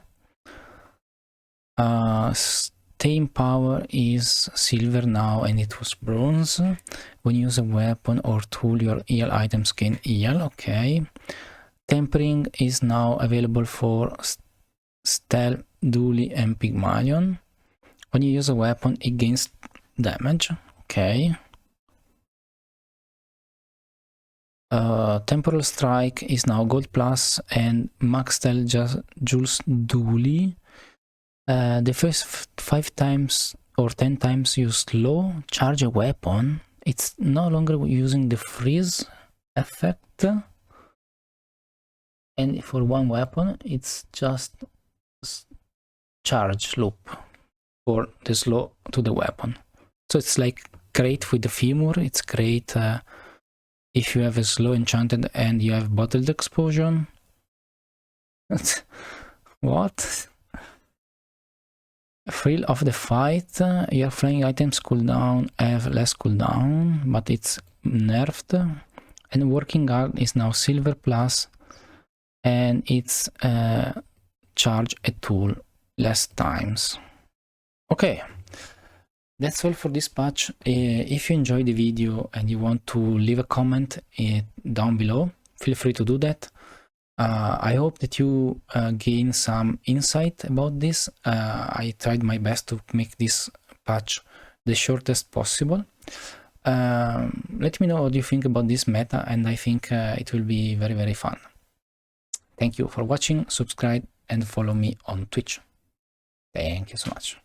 Staying power is silver now, and it was bronze. When you use a weapon or tool, your EL items gain EL, okay. Tempering is now available for Stelle, Dooley, and Pygmalion. When you use a weapon, it gains damage, okay. Temporal Strike is now gold plus, and Max Stelle Jules Dooley. The first 5 times or 10 times you slow charge a weapon, it's no longer using the freeze effect, and for one weapon it's just charge loop for the slow to the weapon. So it's like great with the femur, it's great if you have a slow enchanted and you have bottled explosion. What? Thrill of the fight, your flying items cooldown have less cooldown, but it's nerfed. And working hard is now silver plus, and it's charge a tool less times. Okay, that's all for this patch. If you enjoyed the video and you want to leave a comment down below, feel free to do that. I hope that you gain some insight about this. I tried my best to make this patch the shortest possible. Let me know what you think about this meta, and I think it will be very, very fun. Thank you for watching, subscribe and follow me on Twitch. Thank you so much.